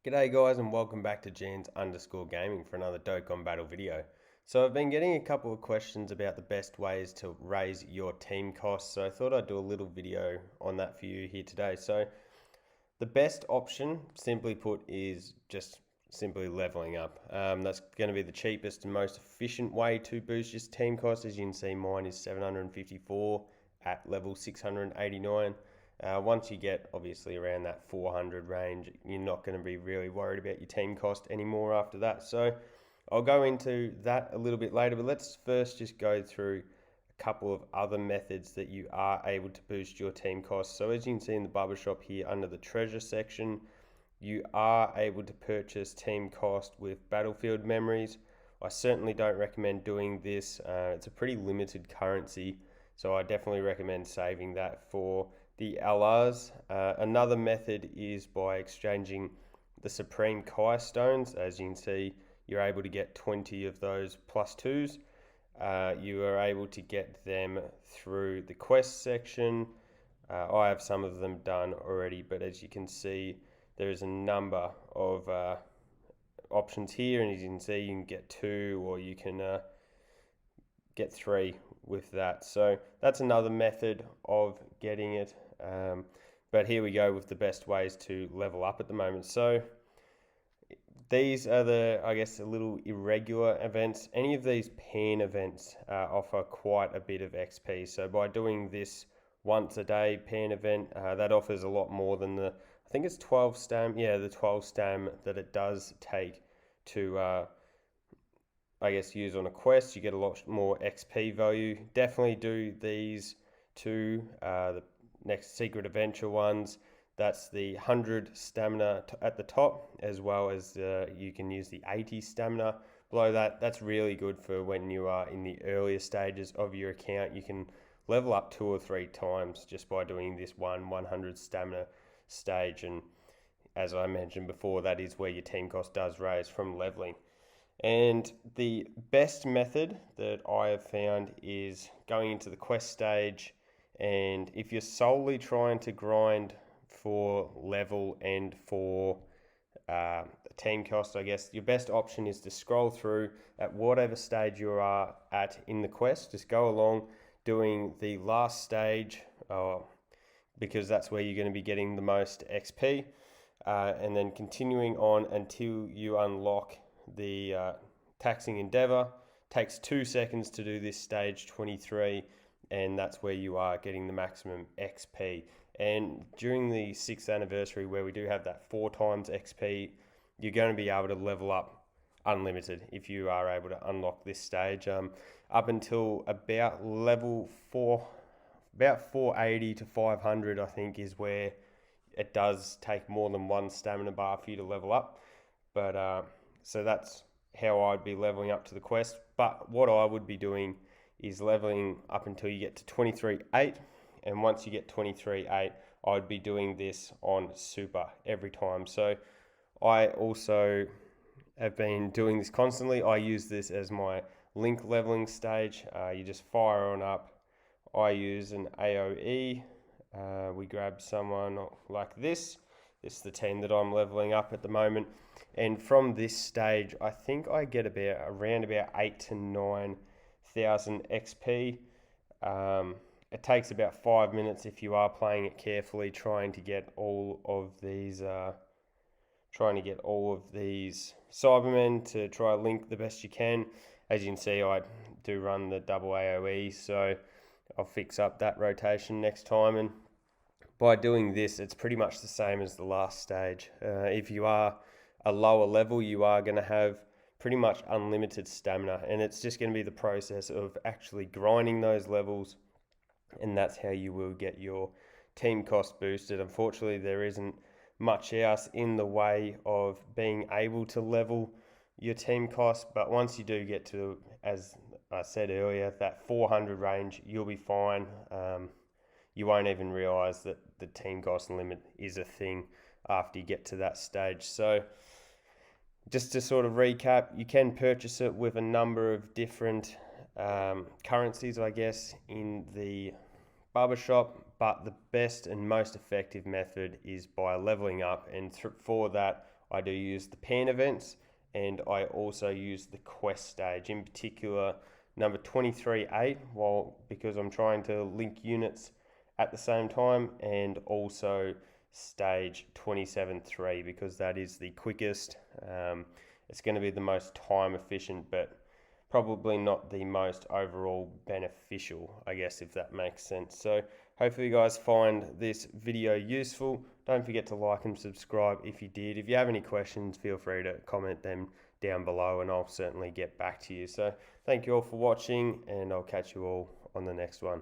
G'day guys and welcome back to Jeans_gaming for another Dokkan battle video. So I've been getting a couple of questions about the best ways to raise your team costs, so I thought I'd do a little video on that for you here today. So the best option, simply put, is just simply leveling up. That's going to be the cheapest and most efficient way to boost your team costs. As you can see, mine is 754 at level 689. Once you get obviously around that 400 range, you're not going to be really worried about your team cost anymore after that. So I'll go into that a little bit later, but let's first just go through a couple of other methods that you are able to boost your team costs. So as you can see in the barbershop here under the treasure section, you are able to purchase team cost with battlefield memories. I certainly don't recommend doing this. It's a pretty limited currency, so I definitely recommend saving that for the LRs. Another method is by exchanging the Supreme Kai stones. As you can see, you're able to get 20 of those +2s. You are able to get them through the quest section. I have some of them done already, but as you can see, there is a number of options here, and as you can see, you can get 2 or you can get 3 with that. So that's another method of getting it. But here we go with the best ways to level up at the moment. So these are the, I guess, a little irregular events. Any of these pan events offer quite a bit of XP. So by doing this once a day pan event, that offers a lot more than the, I think it's 12 stam, yeah, the 12 stam that it does take to, I guess, use on a quest. You get a lot more XP value. Definitely do these two, the next secret adventure ones. That's the 100 stamina at the top, as well as you can use the 80 stamina below that. That's really good for when you are in the earlier stages of your account. You can level up 2 or 3 times just by doing this 100 stamina stage, and as I mentioned before, that is where your team cost does raise from leveling. And the best method that I have found is going into the quest stage, and if you're solely trying to grind for level and for team cost, I guess your best option is to scroll through at whatever stage you are at in the quest. Just go along doing the last stage, because that's where you're going to be getting the most XP, and then continuing on until you unlock the taxing endeavor. Takes 2 seconds to do this stage 23, and that's where you are getting the maximum XP. And during the 6th anniversary, where we do have that 4 times XP, you're going to be able to level up unlimited if you are able to unlock this stage, up until about level 4, about 480 to 500, I think, is where it does take more than 1 stamina bar for you to level up. But so that's how I'd be leveling up to the quest. But what I would be doing is leveling up until you get to 23.8, and once you get 23.8, I'd be doing this on super every time. So I also have been doing this constantly. I use this as my link leveling stage. You just fire on up. I use an AoE. We grab someone like this. This is the team that I'm leveling up at the moment. And from this stage, I think I get around 8 to 9,000 XP. It takes about 5 minutes if you are playing it carefully, trying to get all of these Cybermen to try to link the best you can. As you can see, I do run the double AoE, so I'll fix up that rotation next time. And by doing this, it's pretty much the same as the last stage. If you are a lower level, you are going to have pretty much unlimited stamina, and it's just going to be the process of actually grinding those levels, and that's how you will get your team cost boosted. Unfortunately, there isn't much else in the way of being able to level your team cost, but once you do get to, as I said earlier, that 400 range, you'll be fine. You won't even realize that the team cost limit is a thing after you get to that stage. So just to sort of recap, you can purchase it with a number of different currencies, I guess, in the barbershop, but the best and most effective method is by leveling up, and for that I do use the pan events, and I also use the quest stage, in particular number 23.8, because I'm trying to link units at the same time, and also stage 27.3 because that is the quickest. It's going to be the most time efficient, but probably not the most overall beneficial, I guess, if that makes sense. So hopefully you guys find this video useful. Don't forget to like and subscribe if you did. If you have any questions, feel free to comment them down below and I'll certainly get back to you. So thank you all for watching, and I'll catch you all on the next one.